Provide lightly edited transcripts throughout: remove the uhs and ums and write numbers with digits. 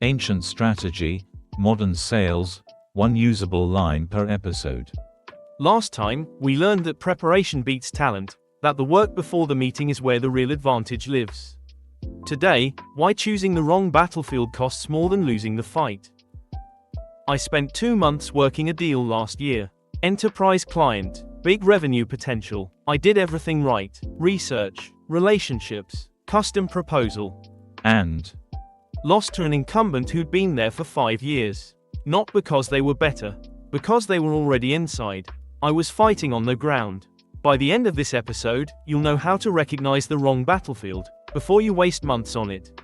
Ancient strategy, modern sales, one usable line per episode. Last time, we learned that preparation beats talent, that the work before the meeting is where the real advantage lives. Today, why choosing the wrong battlefield costs more than losing the fight. I spent 2 months working a deal last year. Enterprise client, big revenue potential. I did everything right. Research, relationships, custom proposal. And Lost to an incumbent who'd been there for 5 years. Not because they were better, because they were already inside. I was fighting on the ground. By the end of this episode, you'll know how to recognize the wrong battlefield, before you waste months on it.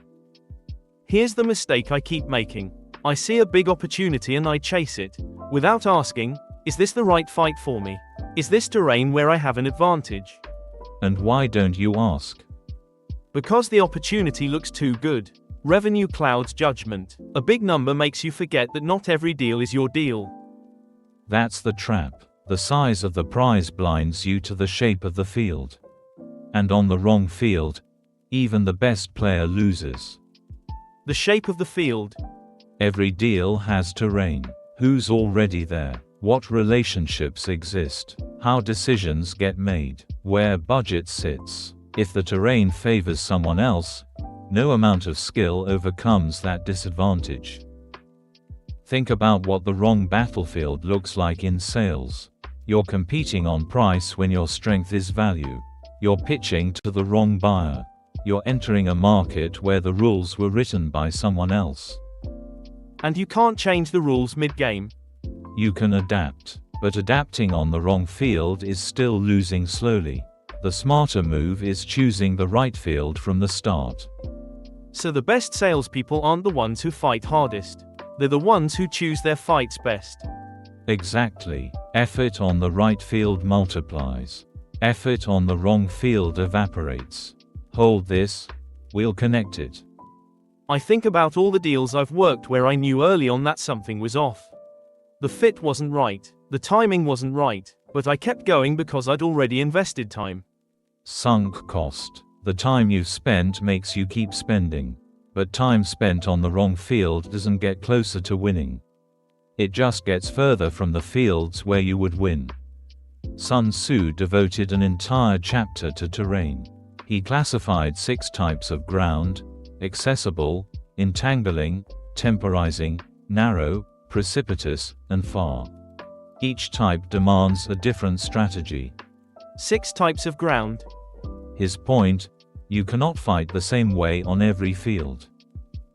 Here's the mistake I keep making. I see a big opportunity and I chase it, without asking, is this the right fight for me? Is this terrain where I have an advantage? And why don't you ask? Because the opportunity looks too good. Revenue clouds judgment. A big number makes you forget that not every deal is your deal. That's the trap. The size of the prize blinds you to the shape of the field. And on the wrong field, even the best player loses. The shape of the field. Every deal has terrain. Who's already there? What relationships exist? How decisions get made? Where budget sits? If the terrain favors someone else, no amount of skill overcomes that disadvantage. Think about what the wrong battlefield looks like in sales. You're competing on price when your strength is value. You're pitching to the wrong buyer. You're entering a market where the rules were written by someone else. And you can't change the rules mid-game. You can adapt, but adapting on the wrong field is still losing slowly. The smarter move is choosing the right field from the start. So the best salespeople aren't the ones who fight hardest. They're the ones who choose their fights best. Exactly. Effort on the right field multiplies. Effort on the wrong field evaporates. Hold this, we'll connect it. I think about all the deals I've worked where I knew early on that something was off. The fit wasn't right, the timing wasn't right, but I kept going because I'd already invested time. Sunk cost. The time you've spent makes you keep spending. But time spent on the wrong field doesn't get closer to winning. It just gets further from the fields where you would win. Sun Tzu devoted an entire chapter to terrain. He classified 6 types of ground: accessible, entangling, temporizing, narrow, precipitous, and far. Each type demands a different strategy. 6 types of ground. His point: you cannot fight the same way on every field.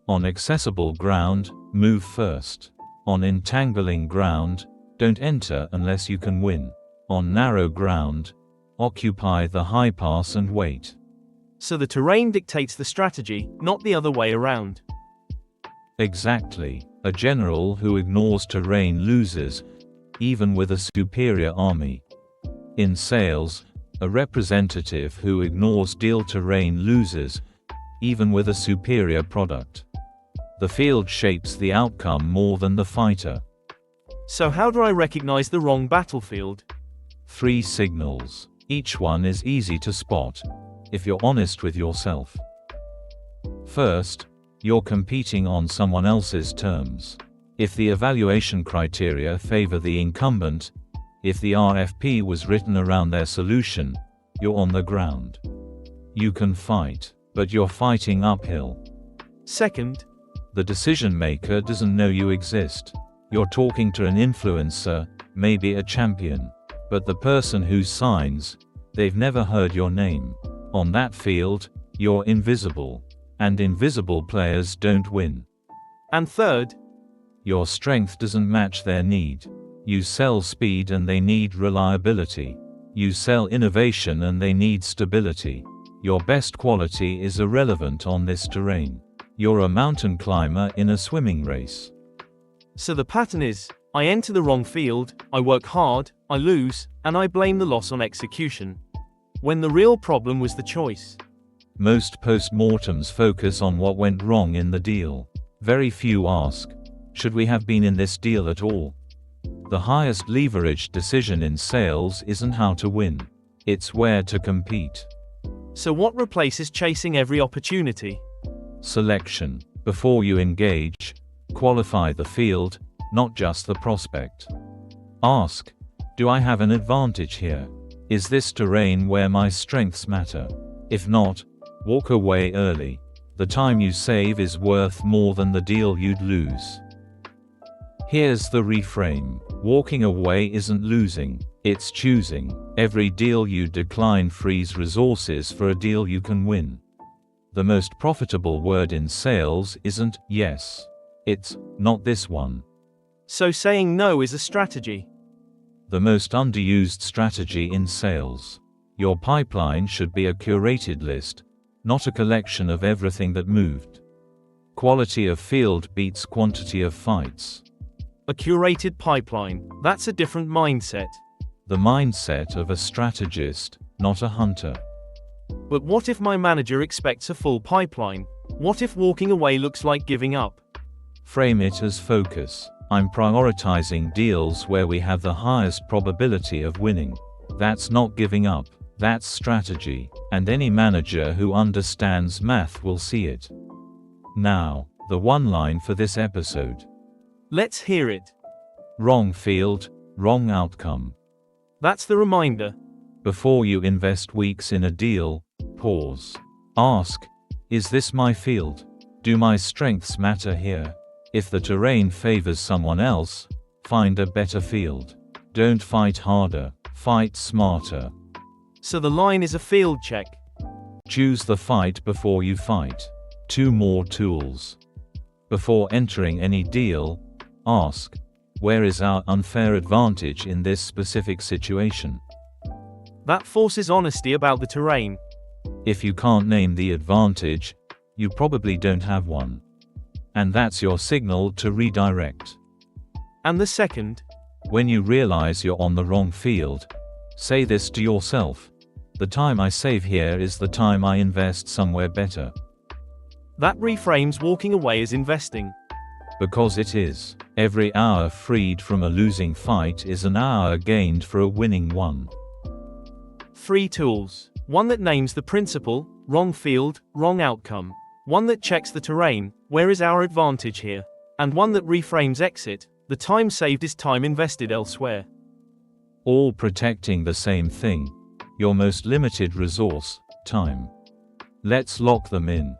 On accessible ground, move first. On entangling ground, don't enter unless you can win. On narrow ground, occupy the high pass and wait. So the terrain dictates the strategy, not the other way around. Exactly. A general who ignores terrain loses, even with a superior army. In sales, a representative who ignores deal terrain loses, even with a superior product. The field shapes the outcome more than the fighter. So how do I recognize the wrong battlefield? 3 signals. Each one is easy to spot, if you're honest with yourself. First, you're competing on someone else's terms. If the evaluation criteria favor the incumbent, if the RFP was written around their solution, you're on the ground. You can fight, but you're fighting uphill. Second, the decision maker doesn't know you exist. You're talking to an influencer, maybe a champion, but the person who signs, they've never heard your name. On that field, you're invisible, and invisible players don't win. And third, your strength doesn't match their need. You sell speed and they need reliability. You sell innovation and they need stability. Your best quality is irrelevant on this terrain. You're a mountain climber in a swimming race. So the pattern is, I enter the wrong field, I work hard, I lose, and I blame the loss on execution. When the real problem was the choice. Most post-mortems focus on what went wrong in the deal. Very few ask, should we have been in this deal at all? The highest leverage decision in sales isn't how to win. It's where to compete. So what replaces chasing every opportunity? Selection. Before you engage, qualify the field, not just the prospect. Ask, do I have an advantage here? Is this terrain where my strengths matter? If not, walk away early. The time you save is worth more than the deal you'd lose. Here's the reframe. Walking away isn't losing, it's choosing. Every deal you decline frees resources for a deal you can win. The most profitable word in sales isn't yes. It's not this one. So saying no is a strategy. The most underused strategy in sales. Your pipeline should be a curated list, not a collection of everything that moved. Quality of field beats quantity of fights. A curated pipeline, that's a different mindset. The mindset of a strategist, not a hunter. But what if my manager expects a full pipeline? What if walking away looks like giving up? Frame it as focus. I'm prioritizing deals where we have the highest probability of winning. That's not giving up, that's strategy, and any manager who understands math will see it. Now, the one line for this episode. Let's hear it. Wrong field, wrong outcome. That's the reminder. Before you invest weeks in a deal, pause. Ask, is this my field? Do my strengths matter here? If the terrain favors someone else, find a better field. Don't fight harder, fight smarter. So the line is a field check. Choose the fight before you fight. 2 more tools. Before entering any deal, ask, where is our unfair advantage in this specific situation? That forces honesty about the terrain. If you can't name the advantage, you probably don't have one. And that's your signal to redirect. And the second? When you realize you're on the wrong field, say this to yourself. The time I save here is the time I invest somewhere better. That reframes walking away as investing. Because it is. Every hour freed from a losing fight is an hour gained for a winning one. 3 tools. One that names the principle, wrong field, wrong outcome. One that checks the terrain, where is our advantage here? And one that reframes exit, the time saved is time invested elsewhere. All protecting the same thing, your most limited resource, time. Let's lock them in.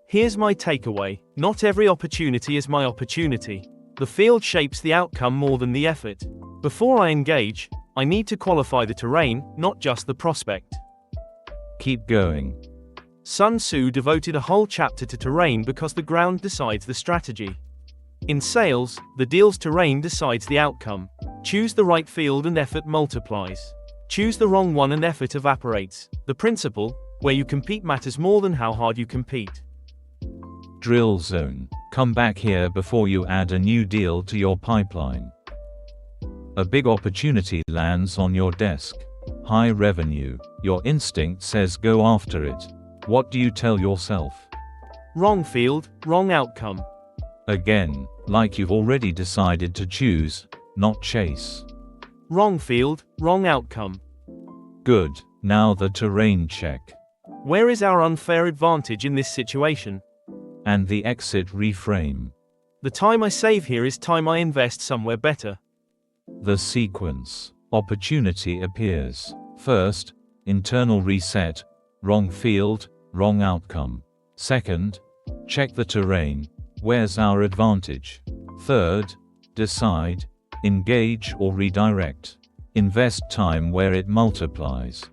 Here's my takeaway: not every opportunity is my opportunity. The field shapes the outcome more than the effort. Before I engage, I need to qualify the terrain, not just the prospect. Keep going. Sun Tzu devoted a whole chapter to terrain because the ground decides the strategy. In sales, the deal's terrain decides the outcome. Choose the right field and effort multiplies. Choose the wrong one and effort evaporates. The principle, where you compete matters more than how hard you compete. Drill zone. Come back here before you add a new deal to your pipeline. A big opportunity lands on your desk. High revenue. Your instinct says go after it. What do you tell yourself? Wrong field, wrong outcome. Again, like you've already decided to choose, not chase. Wrong field, wrong outcome. Good. Now the terrain check. Where is our unfair advantage in this situation? And the exit reframe. The time I save here is time I invest somewhere better. The sequence. Opportunity appears. First, internal reset, wrong field, wrong outcome. Second, check the terrain, where's our advantage? Third, decide, engage or redirect. Invest time where it multiplies.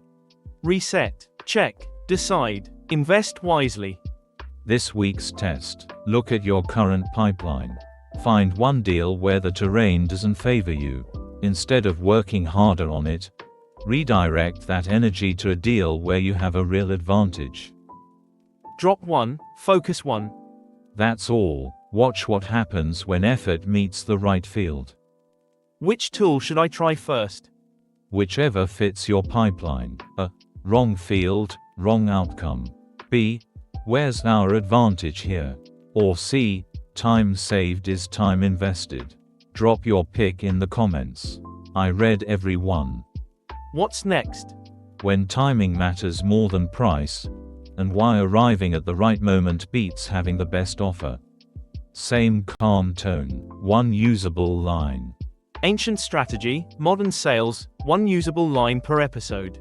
Reset, check, decide, invest wisely. This week's test. Look at your current pipeline. Find one deal where the terrain doesn't favor you. Instead of working harder on it, redirect that energy to a deal where you have a real advantage. Drop 1, focus 1. That's all. Watch what happens when effort meets the right field. Which tool should I try first? Whichever fits your pipeline. A. Wrong field, wrong outcome. B. Where's our advantage here? Or C. Time saved is time invested. Drop your pick in the comments. I read every one. What's next? When timing matters more than price, and why arriving at the right moment beats having the best offer. Same calm tone, one usable line. Ancient strategy, modern sales, one usable line per episode.